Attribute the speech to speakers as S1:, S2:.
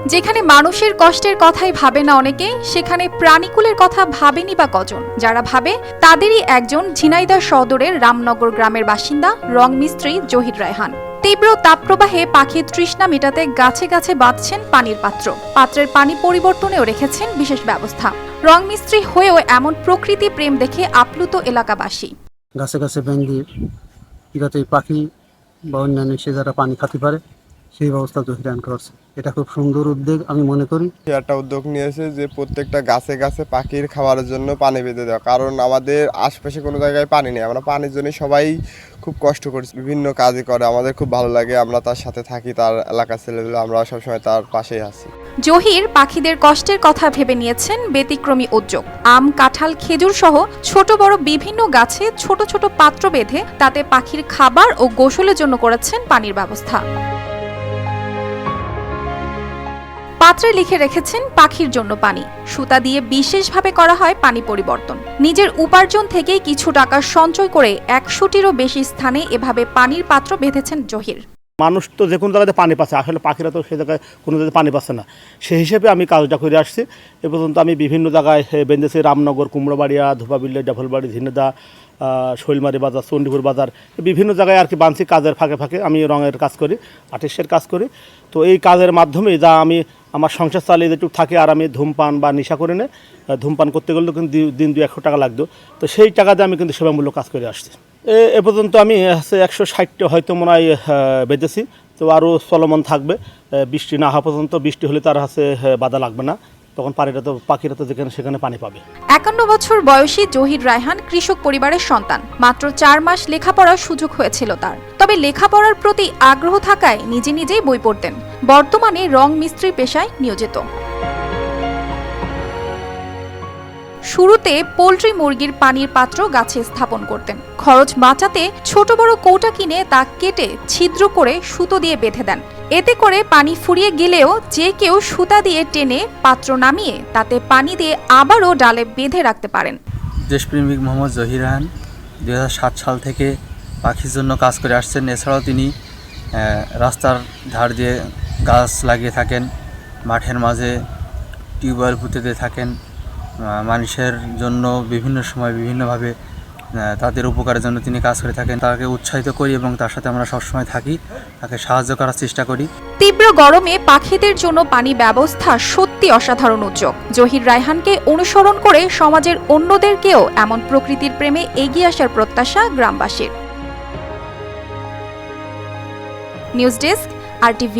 S1: যেখানে মানুষের কষ্টের কথাই ভাবে না অনেকে, সেখানে প্রাণীকুলের কথা ভাবেনি বা কজন। যারা ভাবে তাদেরই একজন ঝিনাইদহ সদরের রামনগর গ্রামের বাসিন্দা রং মিস্ত্রি জহির রায়হান। তীব্র তাপপ্রবাহে পাখির তৃষ্ণা মেটাতে গাছে গাছে বাঁধছেন পানির পাত্র। পাত্রের পানি পরিবর্তনেও রেখেছেন বিশেষ ব্যবস্থা। রং মিস্ত্রি হয়েও এমন প্রকৃতি প্রেম দেখে আপ্লুত এলাকাবাসী।
S2: গাছে গাছে ব্যাঙ্গি যাতে পাখি বা অন্যান্য সে যারা পানি খেতে পারে সেই ব্যবস্থা জহিরান করছে। এটা খুব সুন্দর উদ্যোগ আমি মনে করি।
S3: একটা উদ্যোগ নিয়েছে যে প্রত্যেকটা গাছে গাছে পাখির খাবারের জন্য পানি বেঁধে দেওয়া, কারণ আমাদের আশপাশে কোনো জায়গায় পানি নেই। আমরা পানির জন্য সবাই খুব কষ্ট করছি, বিভিন্ন কাজই করে, আমাদের খুব ভালো লাগে। আমরা তার সাথে থাকি, তার এলাকার ছেলেগুলো, আমরা সবসময় তার পাশেই আছি।
S1: জহির পাখিদের কষ্টের কথা ভেবে নিয়েছেন ব্যতিক্রমী উদ্যোগ। আম, কাঁঠাল, খেজুর সহ ছোট বড় বিভিন্ন গাছে ছোট ছোট পাত্র বেঁধে তাতে পাখির খাবার ও গোসলের জন্য করেছেন পানির ব্যবস্থা। পাত্রে লিখে রেখেছেন পাখির জন্য পানি। সুতা দিয়ে বিশেষভাবে করা হয় পানি পরিবর্তন। নিজের উপার্জন থেকেই কিছু টাকা সঞ্চয় করে 100টিরও বেশি স্থানে এভাবে পানির পাত্র বেঁধেছেন জহির।
S4: মানুষ তো যে কোনো জায়গাতে পানি পাচ্ছে, আসলে পাখিরা তো সে জায়গায় কোনো জায়গায় পানি পাচ্ছে না। সেই হিসেবে আমি কাজটা করে আসছি। এ পর্যন্ত আমি বিভিন্ন জায়গায় বেঁধেছি, রামনগর, কুমড়োবাড়িয়া, ধোপাবিল্লা, জাফলবাড়ি, ঝিনেদা, শৈলমারি বাজার, চণ্ডীপুর বাজার, বিভিন্ন জায়গায় আর কি বাঁধছি। কাজের ফাঁকে ফাঁকে আমি রঙের কাজ করি, আর্টিস্টের কাজ করি। তো এই কাজের মাধ্যমে যা আমি আমার সংসার চালিয়ে যেটুকু থাকে, আর আমি ধূমপান বা নেশা করে নে, ধূমপান করতে গেলেও কিন্তু দিন 200 টাকা লাগতো। তো সেই টাকা দিয়ে আমি কিন্তু সেবামূলক কাজ করে আসছি। এ পর্যন্ত আমি 160টা হয়তো মনে হয় বেঁধেছি। তো আরও চলমান থাকবে বৃষ্টি না হওয়া পর্যন্ত। বৃষ্টি হলে তার বাধা লাগবে না, তখন পাখিরা তো যেখানে সেখানে পানি পাবে।
S1: 51 বছর বয়সী জহির রায়হান কৃষক পরিবারের সন্তান। মাত্র 4 মাস লেখাপড়ার সুযোগ হয়েছিল তার। তবে লেখাপড়ার প্রতি আগ্রহ থাকায় নিজে নিজেই বই পড়তেন। বর্তমানে রং মিস্ত্রি পেশায় নিয়োজিত। শুরুতে পোল্ট্রি মুরগির পানির পাত্র গাছে স্থাপন করতেন। খরচ বাঁচাতে ছোট বড় কৌটা কিনে তা কেটে ছিদ্র করে সুতো দিয়ে বেঁধে দেন। এতে করে পানি ফুরিয়ে গেলেও যে কেউ সুতা দিয়ে টেনে পাত্র নামিয়ে তাতে পানি দিয়ে আবারও ডালে বেঁধে রাখতে পারেন।
S5: দেশপ্রেমিক মোহাম্মদ জহির রায়হান 2007 সাল থেকে পাখির জন্য কাজ করে আসছেন। এছাড়াও তিনি রাস্তার ধার দিয়ে গাছ লাগিয়ে থাকেন, মাঠের মাঝে টিউবওয়েল পুঁতে দিয়ে থাকেন। মানুষের জন্য বিভিন্ন সময় বিভিন্নভাবে তাদের উপকারের জন্য তিনি কাজ করে থাকেন। তাকে উৎসাহিত করি এবং তার সাথে আমরা সবসময় থাকি, তাকে সাহায্য করার চেষ্টা করি।
S1: তীব্র গরমে পাখিদের জন্য পানি ব্যবস্থা সত্যি অসাধারণ উদ্যোগ। জহির রায়হানকে অনুসরণ করে সমাজের অন্যদেরকেও এমন প্রকৃতির প্রেমে এগিয়ে আসার প্রত্যাশা গ্রামবাসীর। News desk, RTV।